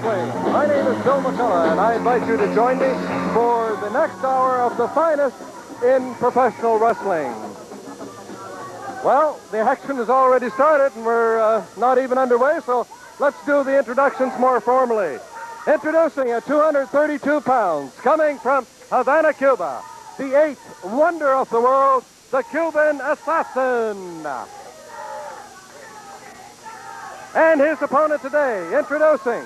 Wrestling. My name is Bill McCullough, and I invite you to join me for the next hour of the finest in professional wrestling. Well, the action has already started, and we're not even underway, so let's do the introductions more formally. Introducing at 232 pounds, coming from Havana, Cuba, the eighth wonder of the world, the Cuban Assassin. And his opponent today, introducing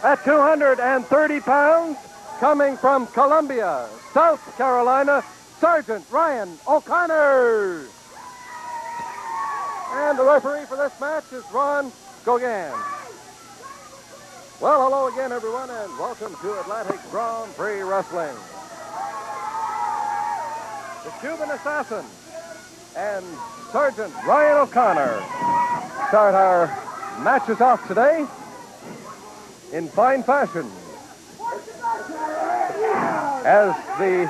at 230 pounds, coming from Columbia, South Carolina, Sergeant Ryan O'Connor. And the referee for this match is Ron Gauguin. Well, hello again, everyone, and welcome to Atlantic Grand Prix Wrestling. The Cuban Assassin and Sergeant Ryan O'Connor start our matches off today in fine fashion, as the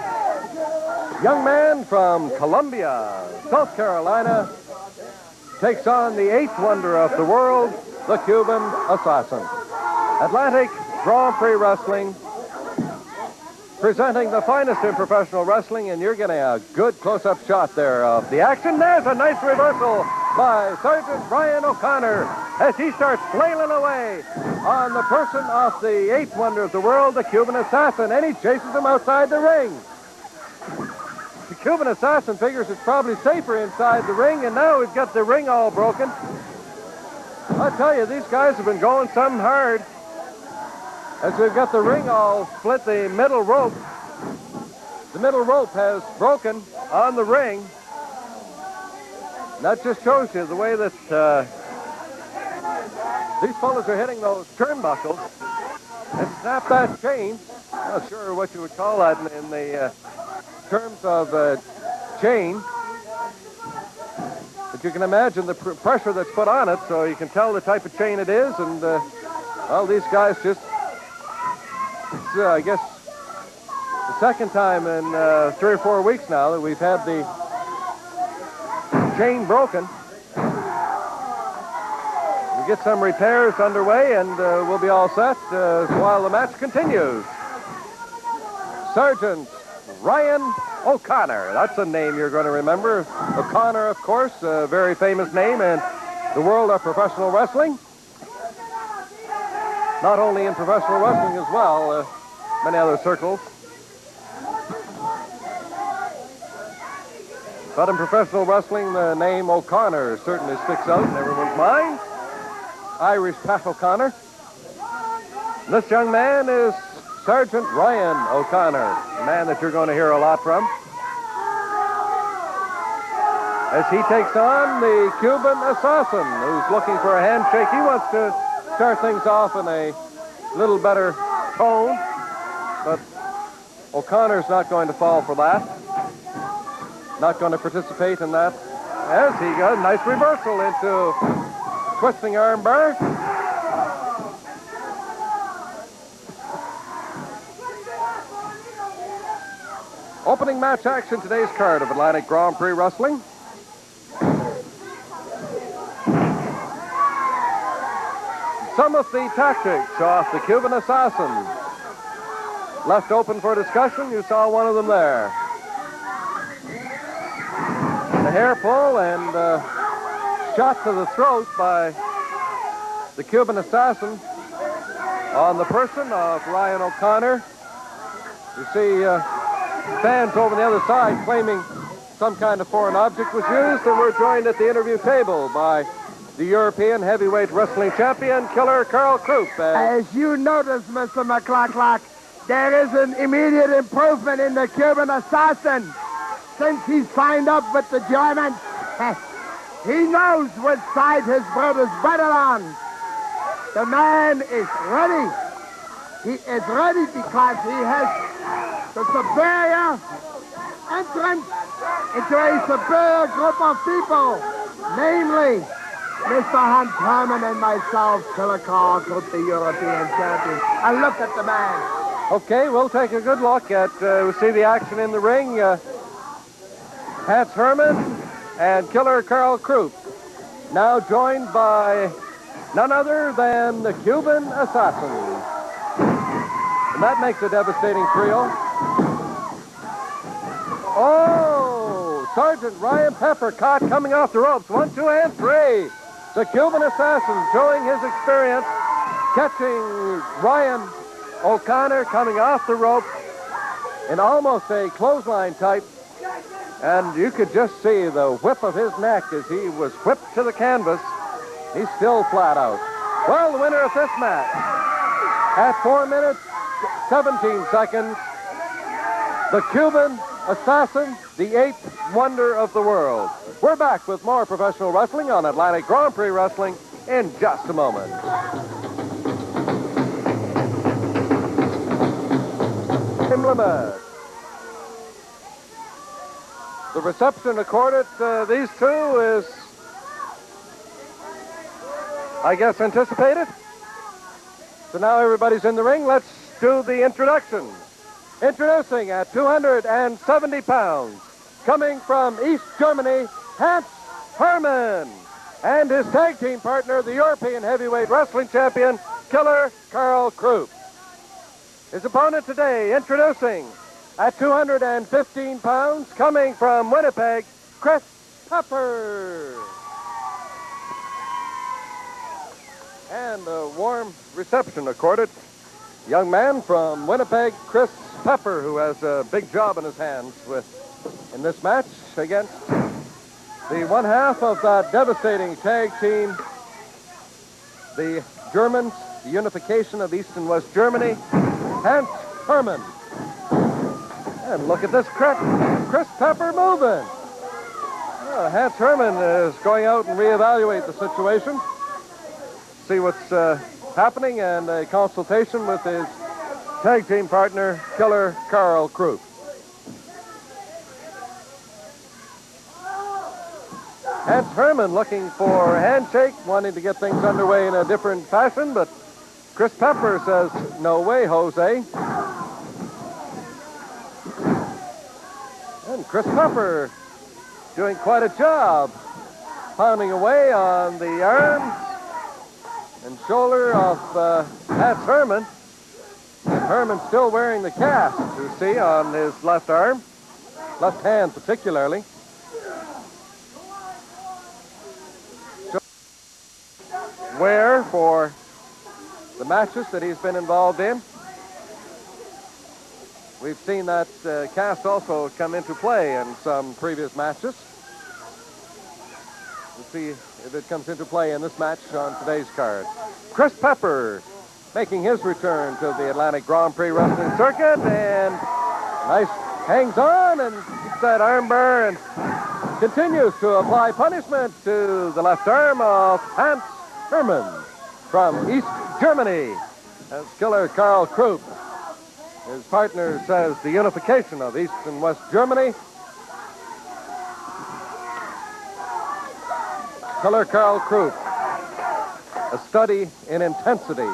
young man from Columbia, South Carolina, takes on the eighth wonder of the world, the Cuban Assassin. Atlantic Grand Prix Wrestling, presenting the finest in professional wrestling, and you're getting a good close-up shot there of the action. There's a nice reversal by Sergeant Ryan O'Connor as he starts flailing away on the person of the eighth wonder of the world, the Cuban Assassin, and he chases him outside the ring. The Cuban Assassin figures it's probably safer inside the ring, and now we've got the ring all broken. I tell you, these guys have been going something hard. As we've got the ring all split, the middle rope has broken on the ring. And that just shows you the way that these fellas are hitting those turnbuckles and snap that chain. I'm not sure what you would call that in the terms of chain. But you can imagine the pressure that's put on it, so you can tell the type of chain it is. And, well, these guys just... It's, I guess, the second time in 3 or 4 weeks now that we've had the chain broken. We'll get some repairs underway, and we'll be all set while the match continues. Sergeant Ryan O'Connor. That's a name you're going to remember. O'Connor, of course, a very famous name in the world of professional wrestling. Not only in professional wrestling as well, many other circles. But in professional wrestling, the name O'Connor certainly sticks out in everyone's mind. Irish Pat O'Connor. This young man is Sergeant Ryan O'Connor, a man that you're going to hear a lot from, as he takes on the Cuban Assassin, who's looking for a handshake. He wants to start things off in a little better tone, but O'Connor's not going to fall for that. Not going to participate in that, as he got a nice reversal into twisting armbar. Opening match action, today's card of Atlantic Grand Prix Wrestling. Some of the tactics of the Cuban Assassin left open for discussion. You saw one of them there. The hair pull and shot to the throat by the Cuban Assassin on the person of Ryan O'Connor. You see fans over the other side claiming some kind of foreign object was used, and we're joined at the interview table by the European heavyweight wrestling champion, Killer Karl Krupp. As you notice, Mr. McClocklock, there is an immediate improvement in the Cuban Assassin since he signed up with the Germans. He knows which side his blood is better on. The man is ready. He is ready because he has the superior entrance into a superior group of people, namely Mr. Herman and myself, Killer Karl Krupp, the European champion. And look at the man. Okay, we'll take a good look at, we'll see the action in the ring. Hans Herman and Killer Karl Krupp, now joined by none other than the Cuban Assassin. That makes a devastating trio. Oh, Sergeant Ryan Pepper caught coming off the ropes. 1, 2, and 3. The Cuban assassin showing his experience, catching Ryan O'Connor coming off the rope in almost a clothesline type. And you could just see the whip of his neck as he was whipped to the canvas. He's still flat out. Well, the winner of this match, at 4 minutes, 17 seconds, the Cuban assassin, the eighth wonder of the world. We're back with more professional wrestling on Atlantic Grand Prix Wrestling in just a moment. Limit. The reception accorded these two is, I guess, anticipated. So now everybody's in the ring. Let's do the introductions. Introducing at 270 pounds, coming from East Germany, Hans Herman, and his tag team partner, the European Heavyweight Wrestling Champion, Killer Karl Krupp. His opponent today, introducing at 215 pounds, coming from Winnipeg, Chris Pepper. And a warm reception accorded. Young man from Winnipeg, Chris Pepper, who has a big job in his hands in this match against the one half of that devastating tag team, the Germans, the unification of East and West Germany, Hans Herman. And look at this Chris Pepper moving. Well, Hans Herman is going out and reevaluate the situation, see what's happening, and a consultation with his tag team partner, Killer Karl Krupp. Hans Herman looking for a handshake, wanting to get things underway in a different fashion, but Chris Pepper says, "No way, Jose." And Chris Pepper doing quite a job, pounding away on the arms and shoulder of Hans Herman. And Herman still wearing the cast, you see, on his left arm, left hand particularly. Wear for the matches that he's been involved in. We've seen that cast also come into play in some previous matches. We'll see if it comes into play in this match on today's card. Chris Pepper making his return to the Atlantic Grand Prix Wrestling Circuit, and nice hangs on and keeps that armbar and continues to apply punishment to the left arm of Hans Herman from East Germany. That's Killer Karl Krupp. His partner says the unification of East and West Germany. Killer Karl Krupp, a study in intensity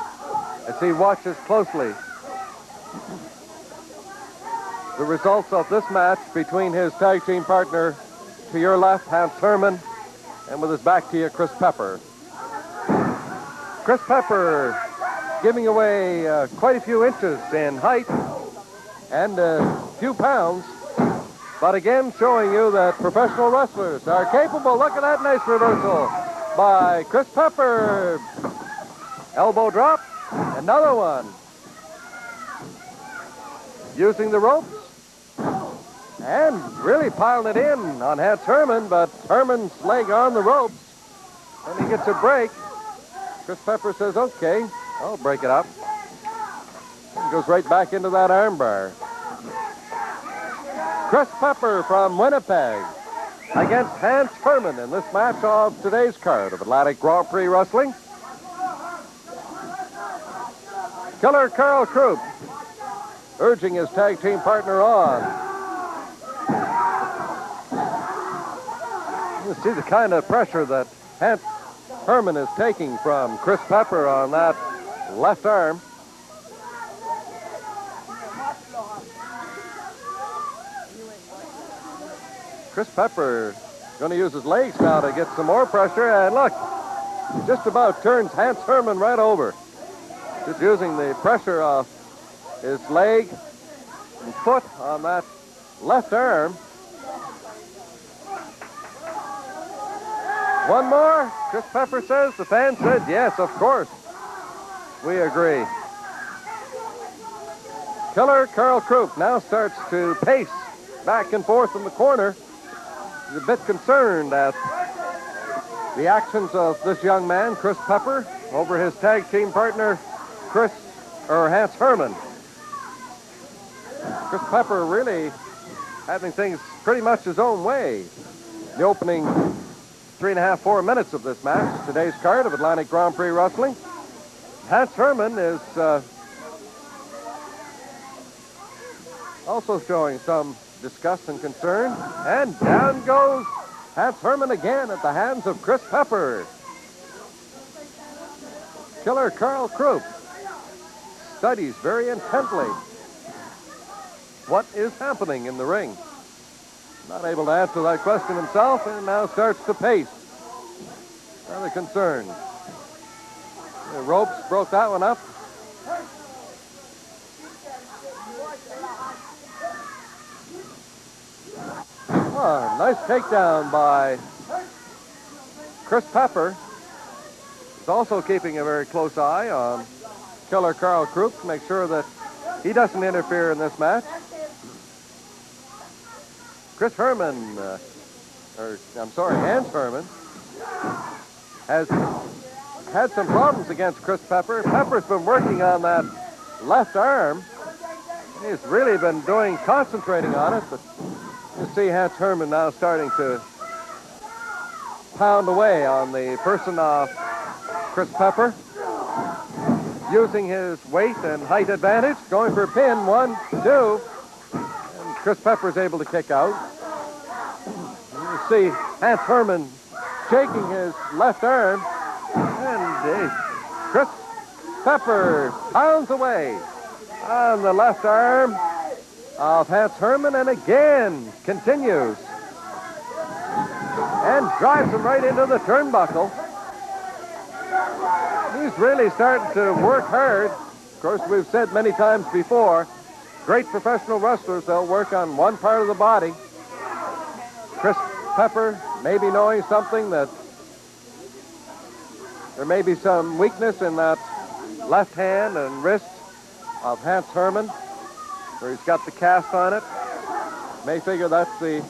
as he watches closely the results of this match between his tag team partner to your left, Hans Herman, and with his back to you, Chris Pepper. Chris Pepper giving away quite a few inches in height and a few pounds, but again showing you that professional wrestlers are capable. Look at that nice reversal by Chris Pepper. Elbow drop, another one. Using the ropes and really piling it in on Hans Herman, but Herman's leg on the ropes, and he gets a break. Chris Pepper says, "Okay, I'll break it up." And goes right back into that armbar. Chris Pepper from Winnipeg against Hans Herman in this match of today's card of Atlantic Grand Prix Wrestling. Killer Karl Krupp urging his tag team partner on. You see the kind of pressure that Hans Herman is taking from Chris Pepper on that left arm. Chris Pepper going to use his legs now to get some more pressure, and look, just about turns Hans Herman right over. Just using the pressure of his leg and foot on that left arm. One more, Chris Pepper says. The fan said, yes, of course. We agree. Killer Karl Krupp now starts to pace back and forth in the corner. He's a bit concerned at the actions of this young man, Chris Pepper, over his tag team partner, Hans Herman. Chris Pepper really having things pretty much his own way. The opening 3.5, 4 minutes of this match, today's card of Atlantic Grand Prix Wrestling. Hans Herman is also showing some disgust and concern. And down goes Hans Herman again at the hands of Chris Pepper. Killer Karl Krupp studies very intently what is happening in the ring. Not able to answer that question himself, and now starts to pace. Rather concerned. The ropes broke that one up. Oh, nice takedown by Chris Pepper. He's also keeping a very close eye on Killer Karl Krupp to make sure that he doesn't interfere in this match. Hans Herman has had some problems against Chris Pepper. Pepper's been working on that left arm. He's really been concentrating on it, but you see Hans Herman now starting to pound away on the person of Chris Pepper, using his weight and height advantage, going for a pin, 1, 2, and Chris Pepper's able to kick out. You see Hans Herman shaking his left arm, and Chris Pepper pounds away on the left arm of Hans Herman, and again continues and drives him right into the turnbuckle. He's really starting to work hard. Of course, we've said many times before, great professional wrestlers, they'll work on one part of the body. Chris Pepper may be knowing something that there may be some weakness in that left hand and wrist of Hans Herman, where he's got the cast on it. May figure that's the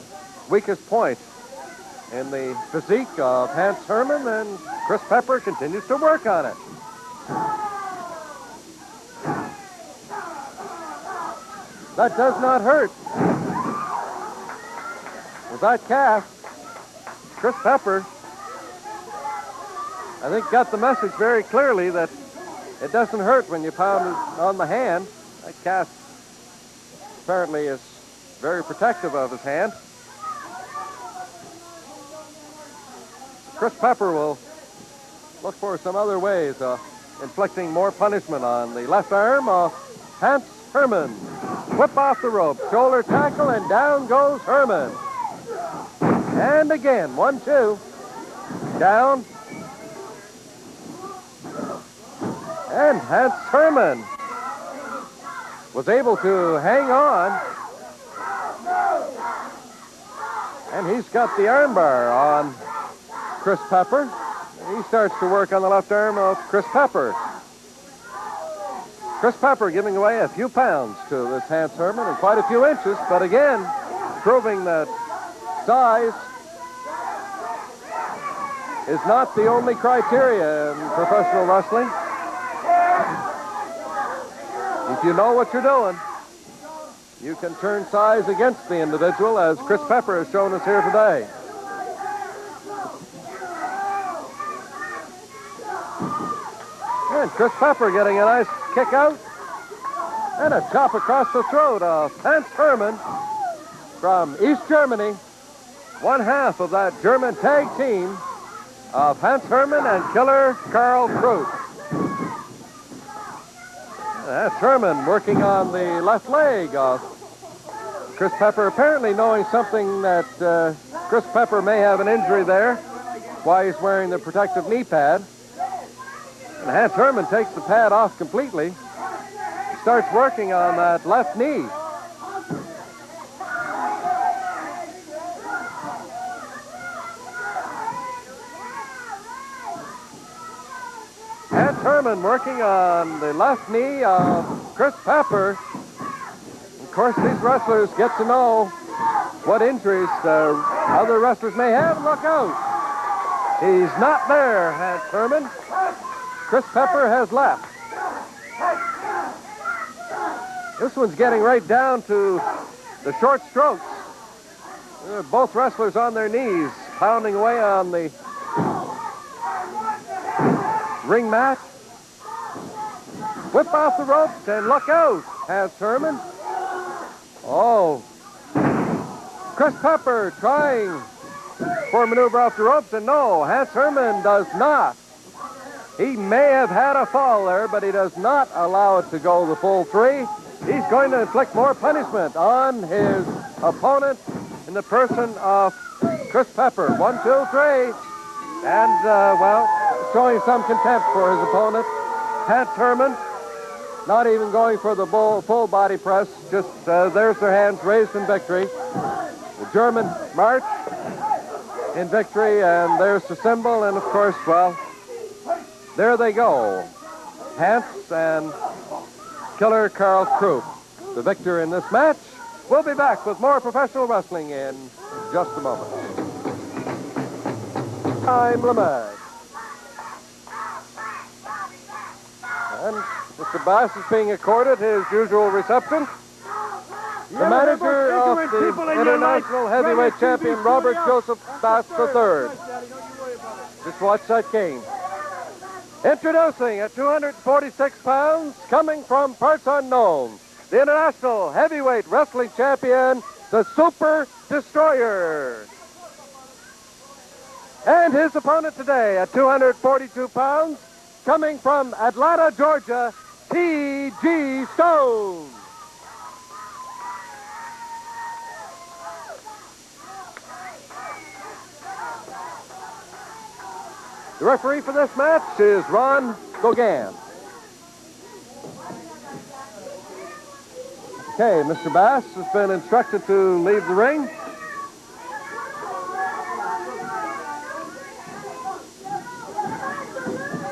weakest point in the physique of Hans Herman, and Chris Pepper continues to work on it. That does not hurt. With that cast, Chris Pepper, I think, got the message very clearly that it doesn't hurt when you pound it on the hand. That cast apparently is very protective of his hand. Chris Pepper will look for some other ways of inflicting more punishment on the left arm of Hans Herman. Whip off the rope, shoulder tackle, and down goes Herman. And again, 1, 2, down. And Hans Herman was able to hang on. And he's got the armbar on Chris Pepper. He starts to work on the left arm of Chris Pepper. Chris Pepper giving away a few pounds to this Hans Herman, and quite a few inches, but again, proving that size is not the only criteria in professional wrestling. If you know what you're doing, you can turn size against the individual, as Chris Pepper has shown us here today. And Chris Pepper getting a nice kick out and a chop across the throat of Hans Herman from East Germany, one half of that German tag team of Hans Herman and Killer Karl Krupp. That's Herman working on the left leg of Chris Pepper, apparently knowing something that Chris Pepper may have an injury there, why he's wearing the protective knee pad. And Hans Herman takes the pad off completely. starts working on that left knee. And Herman working on the left knee of Chris Pepper. Of course, these wrestlers get to know what injuries other wrestlers may have. Look out. He's not there, Hans Herman. Chris Pepper has left. This one's getting right down to the short strokes. Both wrestlers on their knees, pounding away on the ring mat. Whip off the ropes and look out, Hans Herman. Oh. Chris Pepper trying for a maneuver off the ropes, and no, Hans Herman does not. He may have had a fall there, but he does not allow it to go the full 3. He's going to inflict more punishment on his opponent in the person of Chris Pepper. 1, 2, 3. And, showing some contempt for his opponent. Hans Herman not even going for the full body press. Just there's their hands raised in victory. The German march in victory, and there's the symbol. And, of course, well, there they go. Hans and Killer Karl Krupp, the victor in this match. We'll be back with more professional wrestling in just a moment. I'm Lamar. And Mr. Bass is being accorded his usual reception. The manager of the International Heavyweight Champion, Robert Joseph Bass III. Just watch that game. Introducing at 246 pounds, coming from parts unknown, the International Heavyweight Wrestling Champion, the Super Destroyer. And his opponent today at 242 pounds, coming from Atlanta, Georgia, T.G. Stone. The referee for this match is Ron Gauguin. Okay, Mr. Bass has been instructed to leave the ring.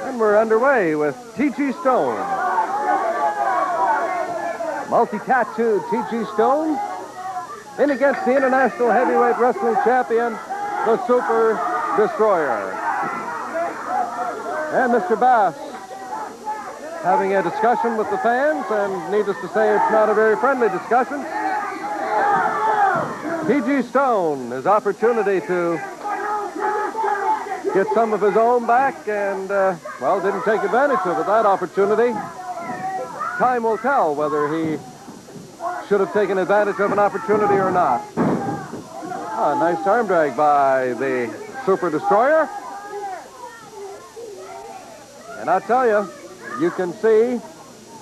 And we're underway with T.G. Stone. Multi-tattooed T.G. Stone in against the International Heavyweight Wrestling Champion, the Super Destroyer. And Mr. Bass having a discussion with the fans, and needless to say, it's not a very friendly discussion. T.G. Stone, his opportunity to get some of his own back, and, didn't take advantage of that opportunity. Time will tell whether he should have taken advantage of an opportunity or not. A nice arm drag by the Super Destroyer. And I tell you, you can see,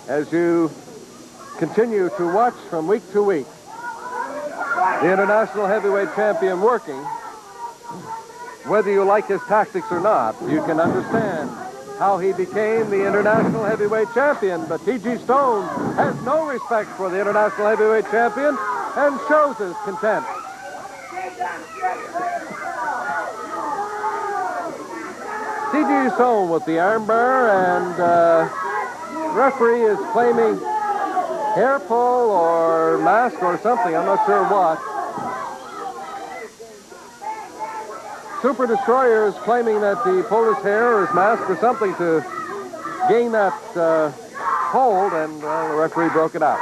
as you continue to watch from week to week, the International Heavyweight Champion working, whether you like his tactics or not, you can understand how he became the International Heavyweight Champion. But T.G. Stone has no respect for the International Heavyweight Champion and shows his contempt. T.G. Stone with the armbar, and referee is claiming hair pull or mask or something. I'm not sure what. Super Destroyer is claiming that he pulled his hair or his mask or something to gain that hold, and the referee broke it out.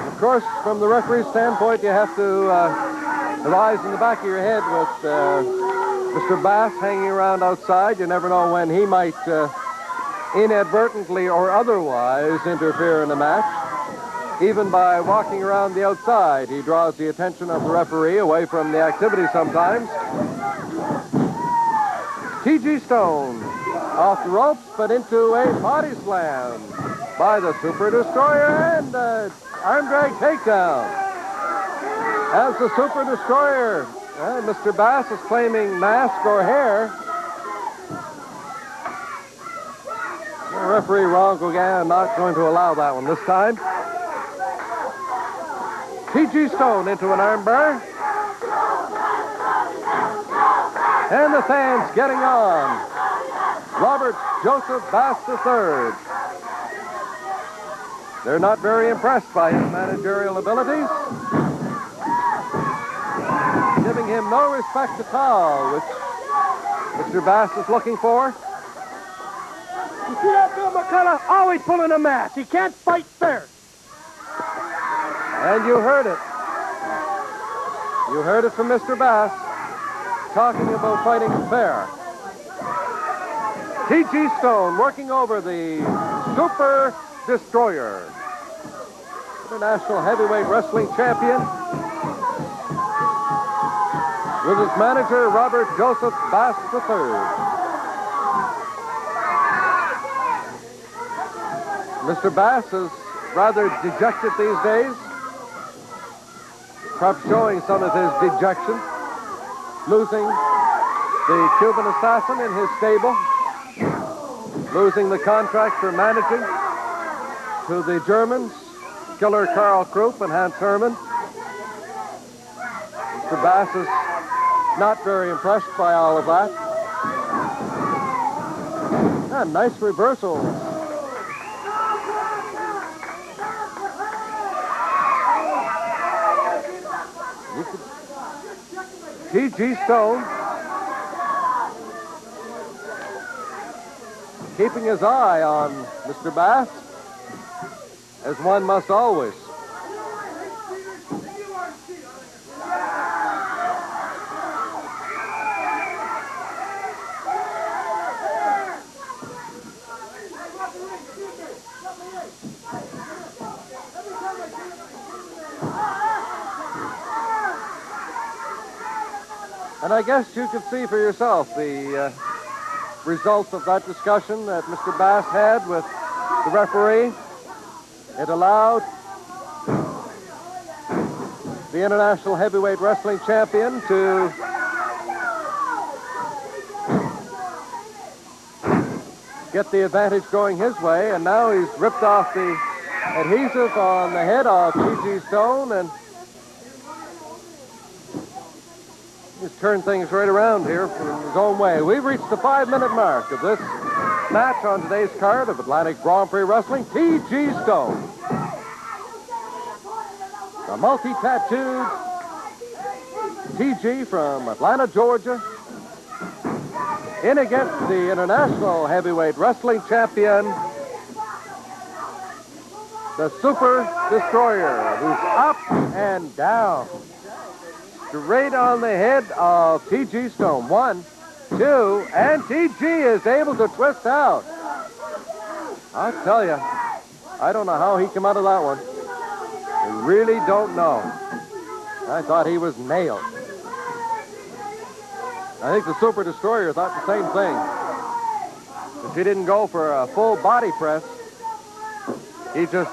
Of course, from the referee's standpoint, you have to have eyes in the back of your head with Mr. Bass hanging around outside. You never know when he might inadvertently or otherwise interfere in the match. Even by walking around the outside, he draws the attention of the referee away from the activity sometimes. T.G. Stone off the ropes, but into a body slam by the Super Destroyer, and arm drag takedown. As the Super Destroyer, Mr. Bass is claiming mask or hair. Referee Ron Gauguin not going to allow that one this time. T.G. Stone into an armbar. And the fans getting on. Robert Joseph Bass III. They're not very impressed by his managerial abilities. Giving him no respect at all, which Mr. Bass is looking for. You see that Bill McCullough? Always pulling a mask. He can't fight fair. And you heard it. You heard it from Mr. Bass talking about fighting fair. T.G. Stone working over the Super Destroyer. International Heavyweight Wrestling Champion. With his manager, Robert Joseph Bass III. Mr. Bass is rather dejected these days. Perhaps showing some of his dejection. Losing the Cuban assassin in his stable. Losing the contract for managing to the Germans, killer Karl Krupp and Hans Herman. Mr. Bass is not very impressed by all of that. And nice reversals. T.G. Stone keeping his eye on Mr. Bass, as one must always. And I guess you could see for yourself the results of that discussion that Mr. Bass had with the referee. It allowed the International Heavyweight Wrestling Champion to get the advantage going his way, and now he's ripped off the adhesive on the head of T.G. Stone, and he's turned things right around here from his own way. We've reached the 5-minute mark of this match on today's card of Atlantic Grand Prix Wrestling. T.G. Stone, the multi-tattooed T.G. from Atlanta, Georgia, in against the International Heavyweight Wrestling Champion, the Super Destroyer, who's up and down. Straight on the head of T.G. Stone. 1, 2, and T.G. is able to twist out. I tell you, I don't know how he came out of that one. I really don't know. I thought he was nailed. I think the Super Destroyer thought the same thing. If he didn't go for a full body press, he just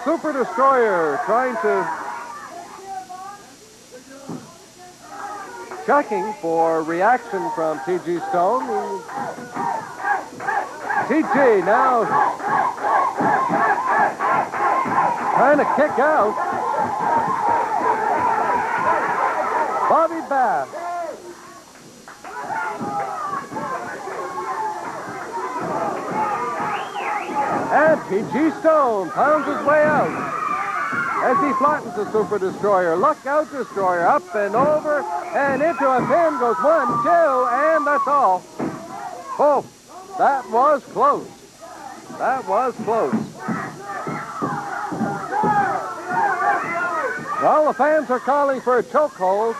Super Destroyer trying to checking for reaction from T.G. Stone. T.G. now trying to kick out Bobby Bass. And T.G. Stone pounds his way out as he flattens the Super Destroyer. Look out, Destroyer. Up and over and into a pin goes 1, 2, and that's all. Oh, that was close. That was close. Well, the fans are calling for a chokehold.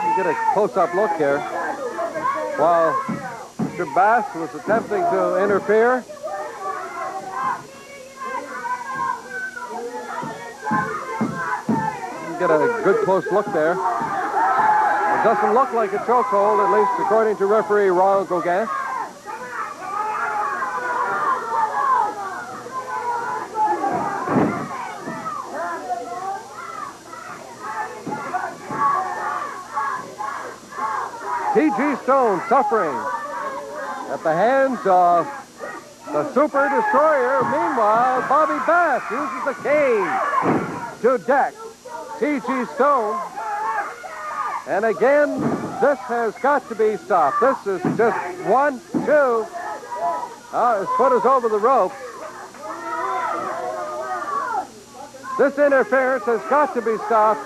You get a close-up look here. While Mr. Bass was attempting to interfere. Get a good close look there. It doesn't look like a chokehold, at least according to referee Ron Gauguin. T.G. Stone suffering at the hands of the Super Destroyer. Meanwhile, Bobby Bass uses the cane to deck T.G. Stone. And again, this has got to be stopped. This is just 1, 2. His foot is over the rope. This interference has got to be stopped.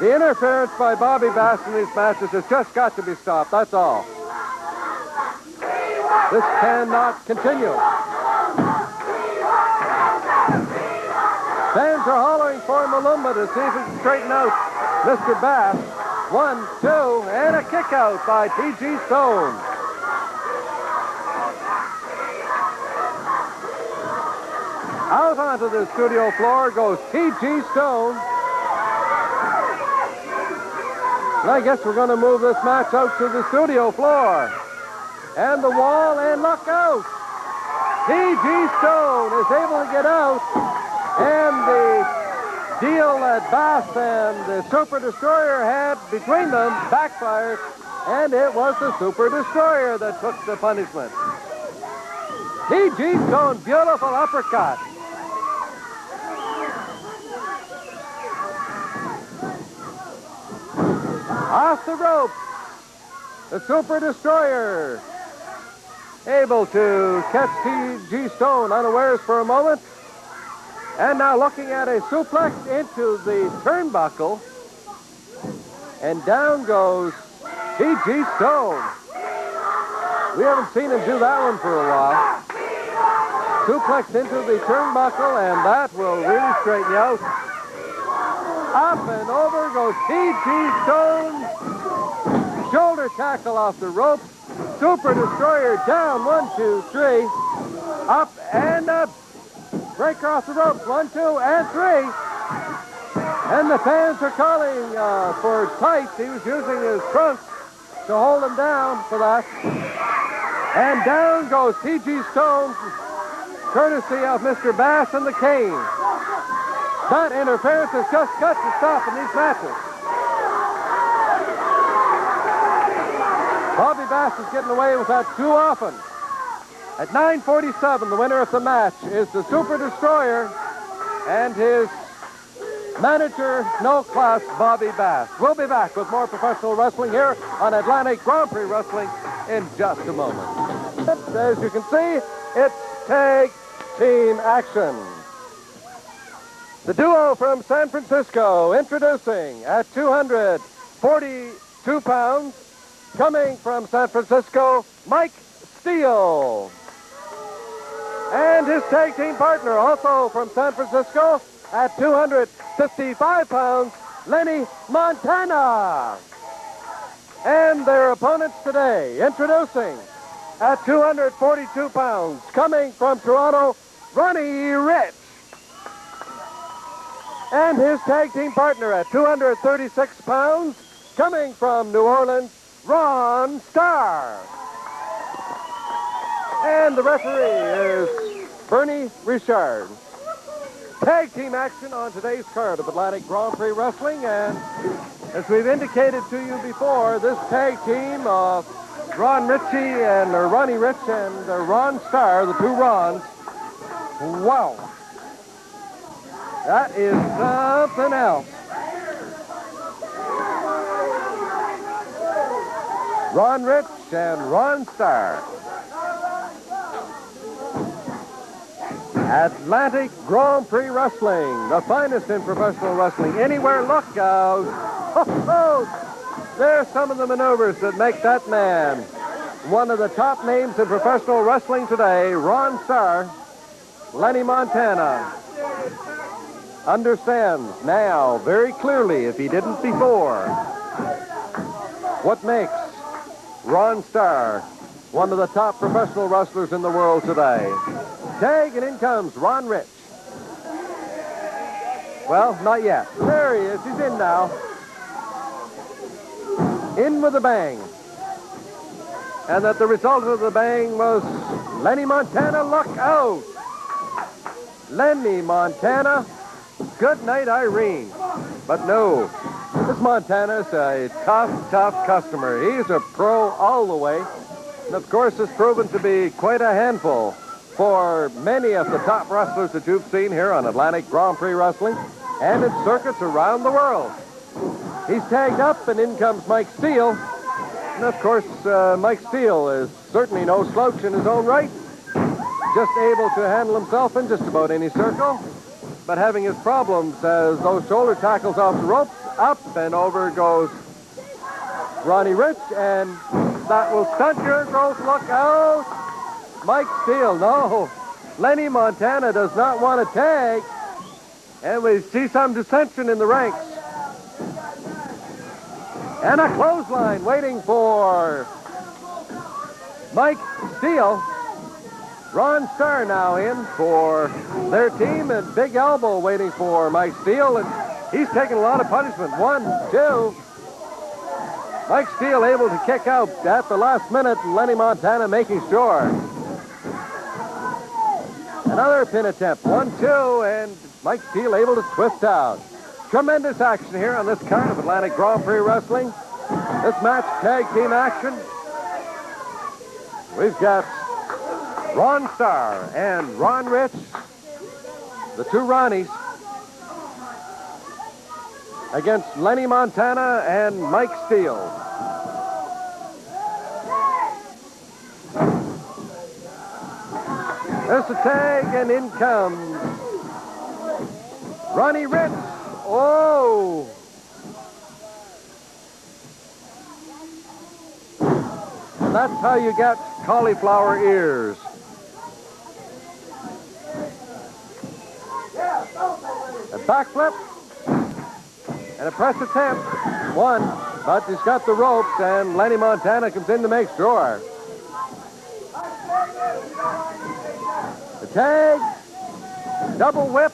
The interference by Bobby Bass in these matches has just got to be stopped. That's all. This cannot continue. Fans are hollering for Malumba to see if he can straighten out Mr. Bass. 1, 2, and a kick out by T.G. Stone. Out onto the studio floor goes T.G. Stone. And I guess we're going to move this match out to the studio floor. And the wall, and look out! T.G. Stone is able to get out. And the deal that Bass and the Super Destroyer had between them backfired, and it was the Super Destroyer that took the punishment. T.G. Stone, beautiful uppercut. Off the ropes, the Super Destroyer able to catch T.G. Stone unawares for a moment. And now looking at a suplex into the turnbuckle. And down goes T.G. Stone. We haven't seen him do that one for a while. Suplex into the turnbuckle, and that will really straighten you out. Up and over goes T.G. Stone. Shoulder tackle off the rope. Super Destroyer down. 1, 2, 3. Up and up. Breaker off the ropes. 1, 2, and 3. And the fans are calling for tights. He was using his trunk to hold him down for that. And down goes T.G. Stone, courtesy of Mr. Bass and the cane. That interference has just got to stop in these matches. Bobby Bass is getting away with that too often. At 9:47, the winner of the match is the Super Destroyer and his manager, no class, Bobby Bass. We'll be back with more professional wrestling here on Atlantic Grand Prix Wrestling in just a moment. As you can see, it's tag team action. The duo from San Francisco introducing at 242 pounds, coming from San Francisco, Mike Steele. And his tag team partner, also from San Francisco, at 255 pounds, Lenny Montana. And their opponents today, introducing at 242 pounds, coming from Toronto, Ronnie Rich. And his tag team partner at 236 pounds, coming from New Orleans, Ron Starr. And the referee is Bernie Richard. Tag team action on today's card of Atlantic Grand Prix Wrestling. And as we've indicated to you before, this tag team of Ronnie Rich and Ron Starr, the two Rons, wow. That is something else. Ron Rich and Ron Starr. Atlantic Grand Prix Wrestling, the finest in professional wrestling. Anywhere, look out. There's some of the maneuvers that make that man one of the top names in professional wrestling today, Ron Starr. Lenny Montana understands now very clearly, if he didn't before, what makes Ron Starr one of the top professional wrestlers in the world today. Tag, and in comes Ron Rich. Well, not yet. There he is. He's in now. In with a bang. And that the result of the bang was Lenny Montana, look out. Lenny Montana, good night, Irene. But no, this Montana's a tough customer. He's a pro all the way. And, of course, has proven to be quite a handful for many of the top wrestlers that you've seen here on Atlantic Grand Prix Wrestling and in circuits around the world. He's tagged up, and in comes Mike Steele. And, of course, Mike Steele is certainly no slouch in his own right. Just able to handle himself in just about any circle. But having his problems as those shoulder tackles off the ropes, up and over goes Ronnie Rich, and that will stunt your growth. Look out! Mike Steele, no. Lenny Montana does not want to tag. And we see some dissension in the ranks. And a clothesline waiting for Mike Steele. Ron Starr now in for their team, and big elbow waiting for Mike Steele, and he's taking a lot of punishment. 1, 2. Mike Steele able to kick out at the last minute, and Lenny Montana making sure. Another pin attempt. 1, 2, and Mike Steele able to twist out. Tremendous action here on this card of Atlantic Grand Prix Wrestling. This match, tag team action. We've got Ron Starr and Ron Rich, the two Ronnies, against Lenny Montana and Mike Steele. There's the tag, and in comes Ronnie Rich. Oh! That's how you get cauliflower ears. A backflip and a press attempt. 1, but he's got the ropes, and Lenny Montana comes in to make sure. The tag, double whip,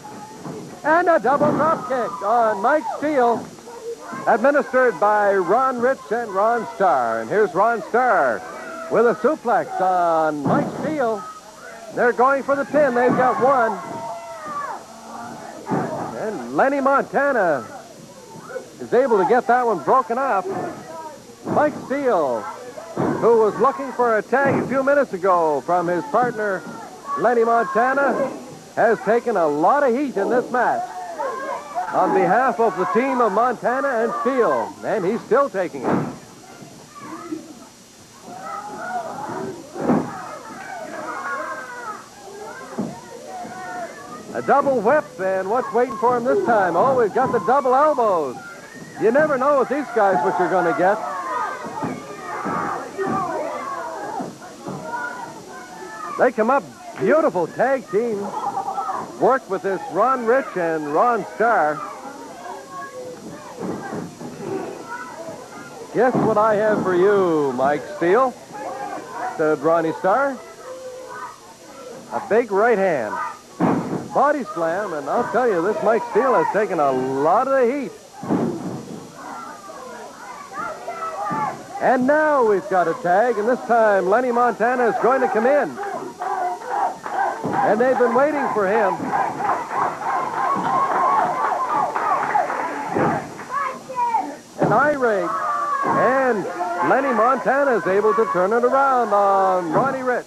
and a double drop kick on Mike Steele, administered by Ron Rich and Ron Starr. And here's Ron Starr with a suplex on Mike Steele. They're going for the pin. They've got one. And Lenny Montana is able to get that one broken up. Mike Steele, who was looking for a tag a few minutes ago from his partner, Lenny Montana, has taken a lot of heat in this match on behalf of the team of Montana and Steele, and he's still taking it. A double whip, and what's waiting for him this time? Oh, we've got the double elbows. You never know with these guys what you're going to get. They come up beautiful tag team work with this Ron Rich and Ron Starr. Guess what I have for you, Mike Steele, said Ronnie Starr. A big right hand. Body slam, and I'll tell you, this Mike Steele has taken a lot of the heat. And now we've got a tag, and this time Lenny Montana is going to come in. And they've been waiting for him. An irate, and Lenny Montana is able to turn it around on Ronnie Rich.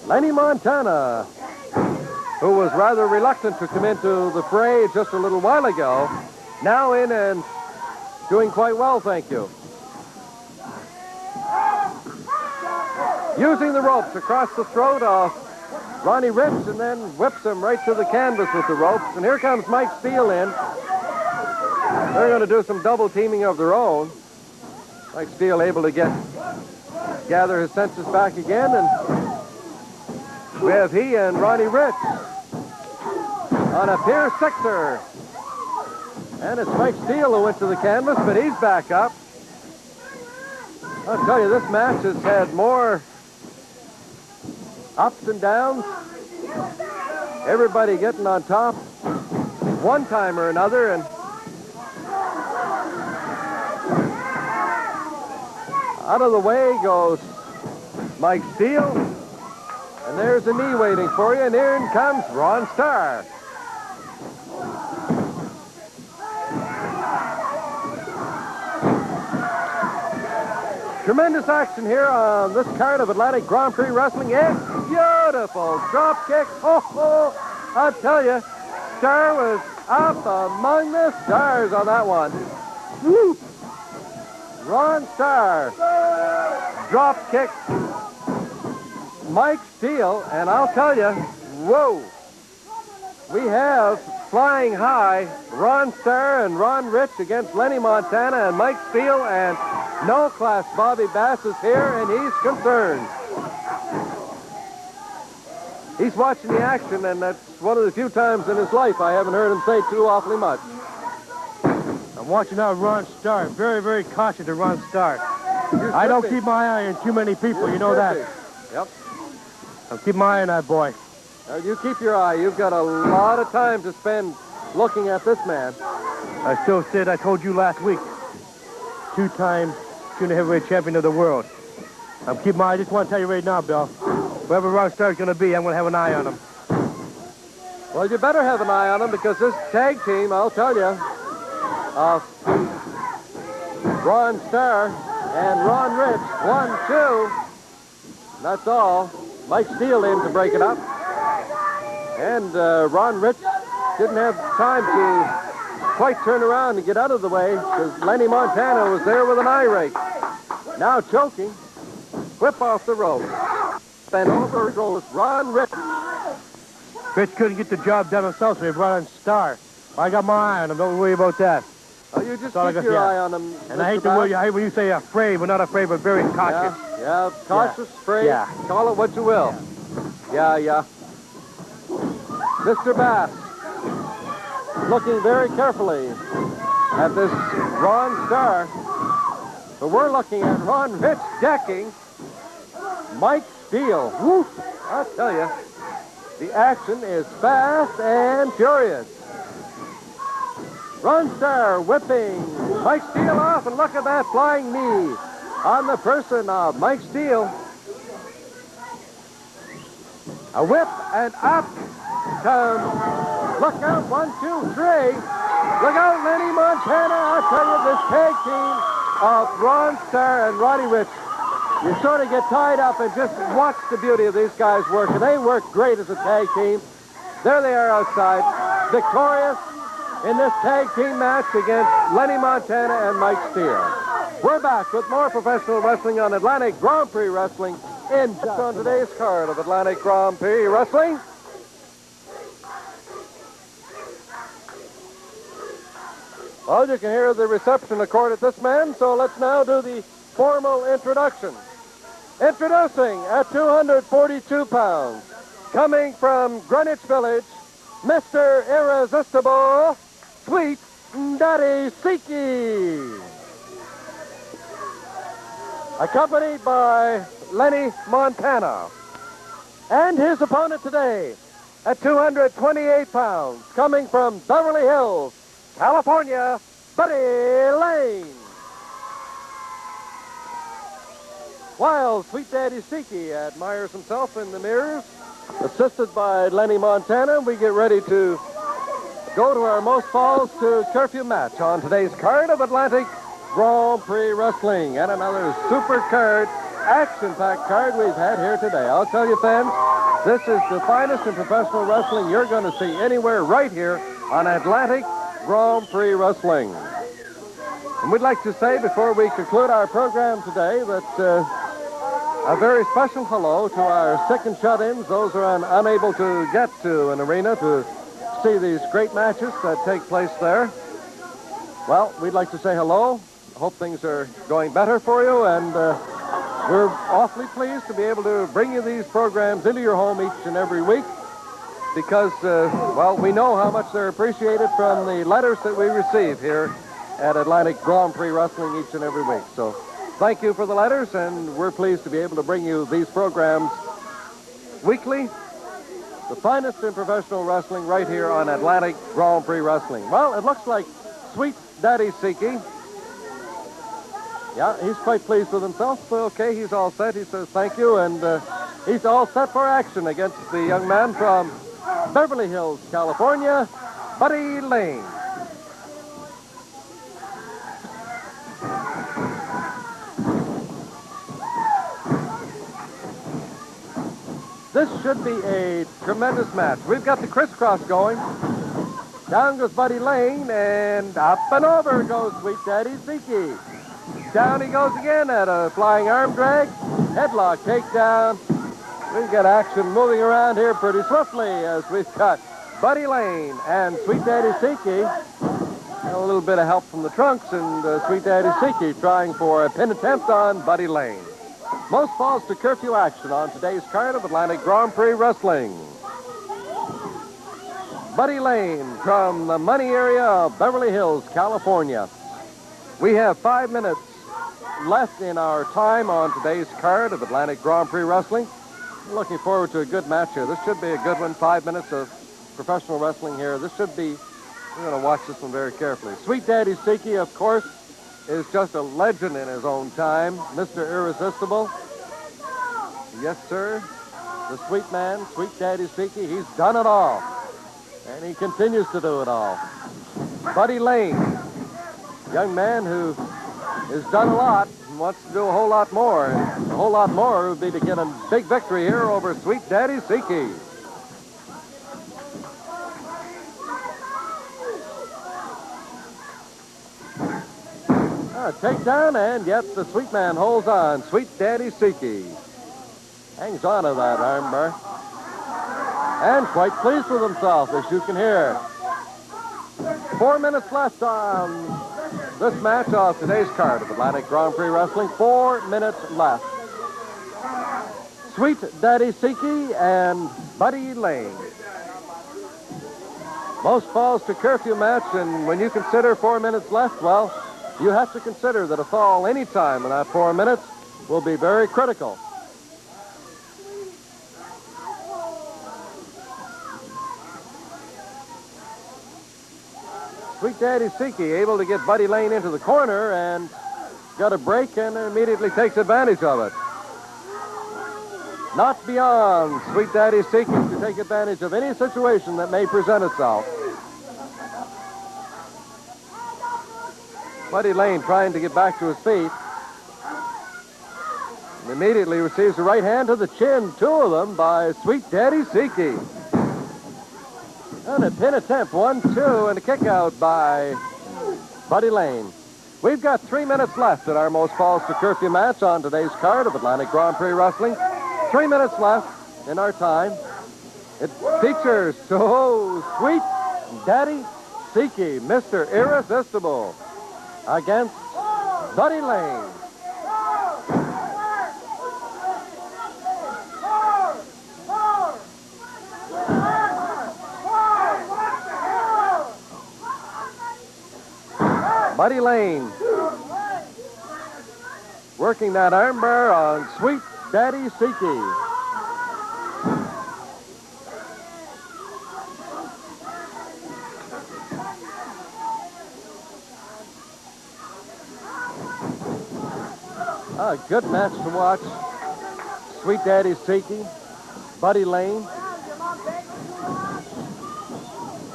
Lenny Montana, who was rather reluctant to come into the fray just a little while ago, now in and doing quite well, thank you. Using the ropes across the throat of Ronnie Rich, and then whips him right to the canvas with the ropes. And here comes Mike Steele in. They're going to do some double teaming of their own. Mike Steele able to gather his senses back again, and we have he and Ronnie Rich on a Pier Sixer. And it's Mike Steele who went to the canvas, but he's back up. I'll tell you, this match has had more ups and downs. Everybody getting on top one time or another, and out of the way goes Mike Steele. And there's a knee waiting for you, and here comes Ron Starr. Tremendous action here on this card of Atlantic Grand Prix Wrestling. And beautiful drop kick. Oh, I tell you, Starr was up among the stars on that one. Woo! Ron Starr drop kick Mike Steele, and I'll tell you, whoa. We have flying high Ron Starr and Ron Rich against Lenny Montana and Mike Steele, and no class Bobby Bass is here, and he's concerned. He's watching the action, and that's one of the few times in his life I haven't heard him say too awfully much. I'm watching out Ron Starr. Very, very cautious of Ron Starr. I don't keep my eye on too many people, you know that. Yep. I'll keep my eye on that boy. Now, you keep your eye. You've got a lot of time to spend looking at this man. I still said I told you last week. 2-time junior heavyweight champion of the world. I'm keeping my eye. I just want to tell you right now, Bill. Whoever Ron Starr's going to be, I'm going to have an eye on him. Well, you better have an eye on him, because this tag team, I'll tell you, Ron Starr and Ron Rich, 1, 2. That's all. Mike Steele in to break it up. And Ron Rich didn't have time to quite turn around and get out of the way, because Lenny Montana was there with an eye rake. Now choking. Whip off the rope. And over goes Ron Rich. Rich couldn't get the job done himself, so he brought in Starr. I got my eye on him. Don't worry about that. Oh, you just keep your eye on him. And I hate the word, I hate when you say afraid. We're not afraid, but very cautious. Yeah, cautious, afraid. Yeah. Call it what you will. Yeah. Mr. Bass, looking very carefully at this Ron Starr. But we're looking at Ron Rich decking Mike Steele. Woo! I'll tell you, the action is fast and furious. Ron Starr whipping Mike Steele off, and look at that flying knee on the person of Mike Steele. A whip, and up comes, look out, 1, 2, 3. Look out, Lenny Montana. I'll tell you, this tag team of Ron Starr and Ronnie Rich, you sort of get tied up and just watch the beauty of these guys work, and they work great as a tag team. There they are outside, victorious in this tag team match against Lenny Montana and Mike Steele. We're back with more professional wrestling on Atlantic Grand Prix Wrestling on today's card of Atlantic Grand Prix Wrestling. Well, you can hear the reception accorded this man, so let's now do the formal introduction. Introducing at 242 pounds, coming from Greenwich Village, Mr. Irresistible, Sweet Daddy Siki. Accompanied by Lenny Montana. And his opponent today, at 228 pounds, coming from Beverly Hills, California, Buddy Lane. While Sweet Daddy Siki admires himself in the mirrors, assisted by Lenny Montana, we get ready to go to our Most Falls to Curfew match on today's card of Atlantic Grand Prix Wrestling, and another super card, action-packed card we've had here today. I'll tell you, fans, this is the finest in professional wrestling you're going to see anywhere right here on Atlantic Grand Prix Wrestling. And we'd like to say, before we conclude our program today, that a very special hello to our sick and shut-ins, those who are unable to get to an arena to see these great matches that take place there. Well, we'd like to say hello. Hope things are going better for you, and we're awfully pleased to be able to bring you these programs into your home each and every week, because, well, we know how much they're appreciated from the letters that we receive here at Atlantic Grand Prix Wrestling each and every week. So thank you for the letters, and we're pleased to be able to bring you these programs weekly, the finest in professional wrestling right here on Atlantic Grand Prix Wrestling. Well, it looks like Sweet Daddy Siki, yeah, he's quite pleased with himself. Okay, he's all set. He says thank you, and He's all set for action against the young man from Beverly Hills, California, Buddy Lane. This should be a tremendous match. We've got the crisscross going. Down goes Buddy Lane, and up and over goes Sweet Daddy Siki. Down he goes again at a flying arm drag. Headlock takedown. We've got action moving around here pretty swiftly as we've got Buddy Lane and Sweet Daddy Siki. A little bit of help from the trunks, and Sweet Daddy Siki trying for a pin attempt on Buddy Lane. Most falls to curfew action on today's card of Atlantic Grand Prix Wrestling. Buddy Lane from the money area of Beverly Hills, California. We have 5 minutes left in our time on today's card of Atlantic Grand Prix Wrestling. Looking forward to a good match here. This should be a good one. 5 minutes of professional wrestling here. This should be, we're going to watch this one very carefully. Sweet Daddy Siki, of course, is just a legend in his own time. Mr. Irresistible. Yes, sir. The sweet man, Sweet Daddy Siki, he's done it all. And he continues to do it all. Buddy Lane, young man who has done a lot and wants to do a whole lot more. And a whole lot more would be to get a big victory here over Sweet Daddy Siki. Takedown, and yet the sweet man holds on. Sweet Daddy Siki hangs on to that armbar. And quite pleased with himself, as you can hear. 4 minutes left on this match of today's card of Atlantic Grand Prix Wrestling. 4 minutes left. Sweet Daddy Siki and Buddy Lane. Most falls to curfew match, and when you consider 4 minutes left, well, you have to consider that a fall any time in that 4 minutes will be very critical. Sweet Daddy Siki able to get Buddy Lane into the corner and got a break and immediately takes advantage of it. Not beyond Sweet Daddy Siki to take advantage of any situation that may present itself. Buddy Lane trying to get back to his feet. And immediately receives a right hand to the chin, 2 of them by Sweet Daddy Siki. And a pin attempt, 1-2, and a kick out by Buddy Lane. We've got 3 minutes left in our most falls to curfew match on today's card of Atlantic Grand Prix Wrestling. 3 minutes left in our time. It features Sweet Daddy Siki, Mr. Irresistible, against Buddy Lane. Buddy Lane working that armbar on Sweet Daddy Siki. A good match to watch. Sweet Daddy Siki, Buddy Lane.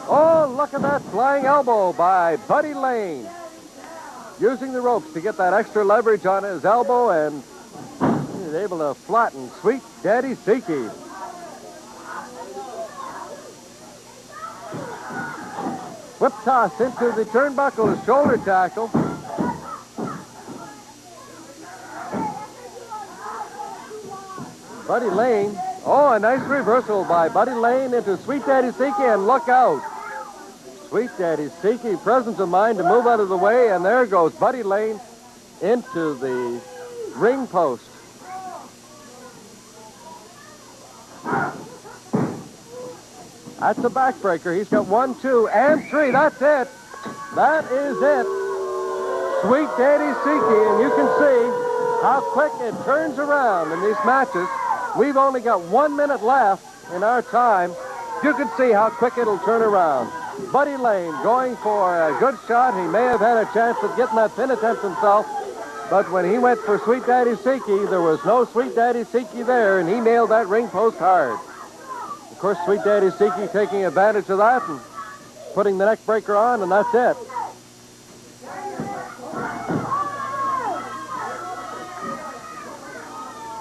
Oh, look at that flying elbow by Buddy Lane. Using the ropes to get that extra leverage on his elbow, and he's able to flatten Sweet Daddy Siki. Whip toss into the turnbuckle, a shoulder tackle. Buddy Lane. Oh, a nice reversal by Buddy Lane into Sweet Daddy Siki, and look out. Sweet Daddy Siki, presence of mind to move out of the way, and there goes Buddy Lane into the ring post. That's a backbreaker. He's got 1, 2, and 3. That's it. That is it. Sweet Daddy Siki, and you can see how quick it turns around in these matches. We've only got 1 minute left in our time. You can see how quick it'll turn around. Buddy Lane going for a good shot. He may have had a chance of getting that pin attempt himself. But when he went for Sweet Daddy Siki, there was no Sweet Daddy Siki there, and he nailed that ring post hard. Of course, Sweet Daddy Siki taking advantage of that and putting the neck breaker on, and that's it.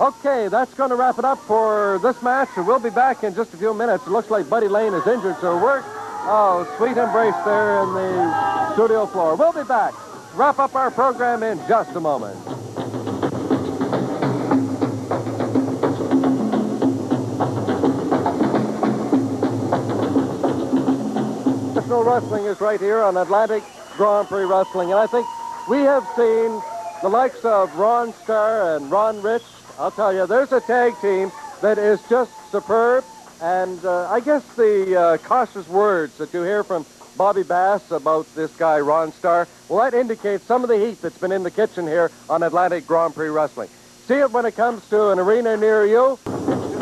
Okay, that's going to wrap it up for this match, and we'll be back in just a few minutes. It looks like Buddy Lane is injured, so sweet embrace there in the studio floor. We'll be back. Wrap up our program in just a moment. Professional wrestling is right here on Atlantic Grand Prix Wrestling, and I think we have seen the likes of Ron Starr and Ron Rich. I'll tell you, there's a tag team that is just superb, and I guess the cautious words that you hear from Bobby Bass about this guy, Ron Starr, well, that indicates some of the heat that's been in the kitchen here on Atlantic Grand Prix Wrestling. See it when it comes to an arena near you. It's